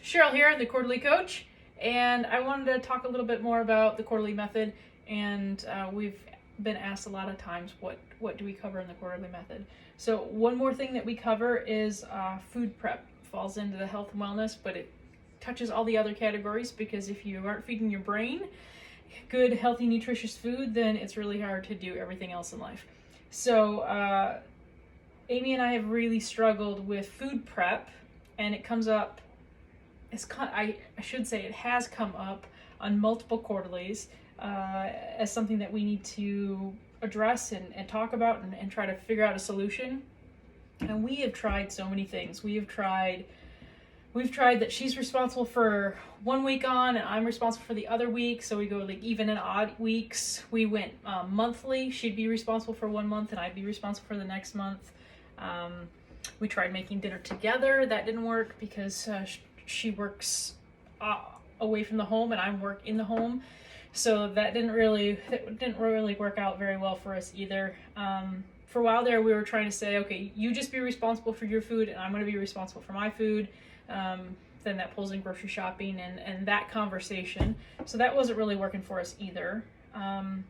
Cheryl here, the Quarterly Coach, and I wanted to talk a little bit more about the quarterly method. And we've been asked a lot of times, what do we cover in the quarterly method? So one more thing that we cover is food prep. Falls into the health and wellness, but it touches all the other categories, because if you aren't feeding your brain good, healthy, nutritious food, then it's really hard to do everything else in life. So Amy and I have really struggled with food prep, and it comes up, I should say it has come up on multiple quarterlies as something that we need to address and talk about and try to figure out a solution. And we have tried so many things. We've tried that she's responsible for 1 week on and I'm responsible for the other week. So we go like even and odd weeks. We went monthly. She'd be responsible for 1 month and I'd be responsible for the next month. We tried making dinner together. That didn't work because she works away from the home and I work in the home. So that didn't really work out very well for us either. For a while there, we were trying to say, okay, you just be responsible for your food and I'm going to be responsible for my food. Then that pulls in grocery shopping and that conversation. So that wasn't really working for us either. And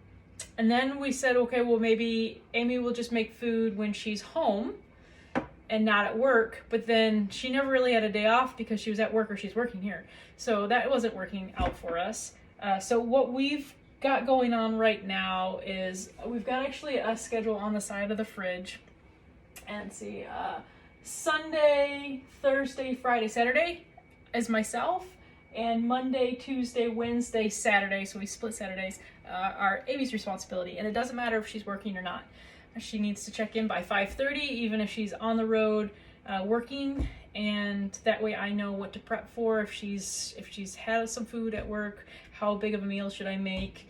then we said, okay, well, maybe Amy will just make food when she's home and not at work. But then she never really had a day off because she was at work or she's working here. So that wasn't working out for us. So what we've got going on right now is we've got actually a schedule on the side of the fridge. And see, Sunday, Thursday, Friday, Saturday is myself, and Monday, Tuesday, Wednesday, Saturday, so we split Saturdays, are Amy's responsibility. And it doesn't matter if she's working or not. She needs to check in by 5:30, even if she's on the road working, and that way I know what to prep for. If she's had some food at work, how big of a meal should I make?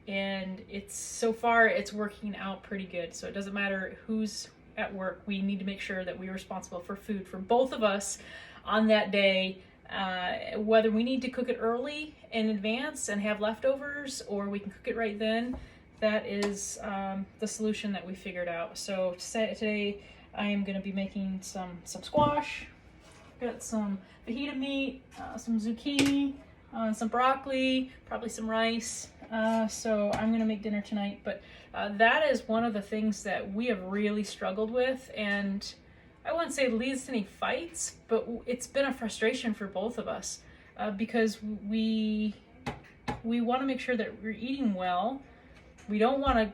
And so far it's working out pretty good. So it doesn't matter who's at work. We need to make sure that we're responsible for food for both of us on that day, whether we need to cook it early in advance and have leftovers, or we can cook it right then. That is the solution that we figured out. So today I am going to be making some squash. Got some fajita meat, some zucchini, some broccoli, probably some rice. So I'm going to make dinner tonight. But that is one of the things that we have really struggled with. And I wouldn't say it leads to any fights, but it's been a frustration for both of us because we want to make sure that we're eating well. We don't want to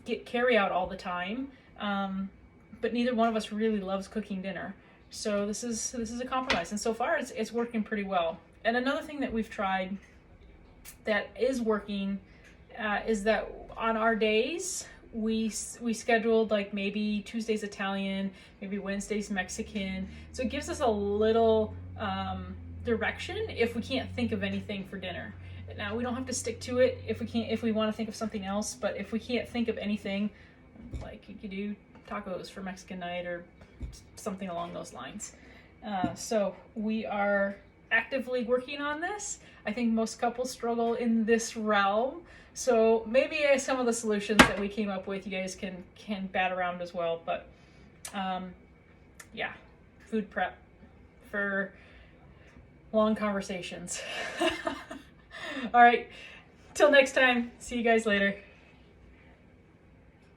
get carry out all the time, but neither one of us really loves cooking dinner. So this is a compromise, and so far it's working pretty well. And another thing that we've tried that is working is that on our days we scheduled like maybe Tuesday's Italian, maybe Wednesday's Mexican. So it gives us a little direction if we can't think of anything for dinner. Now we don't have to stick to it if we want to think of something else, but if we can't think of anything, like you could do tacos for Mexican night or something along those lines. So we are actively working on this. I think most couples struggle in this realm. So maybe some of the solutions that we came up with, you guys can bat around as well. But yeah, food prep for long conversations. All right, till next time. See you guys later.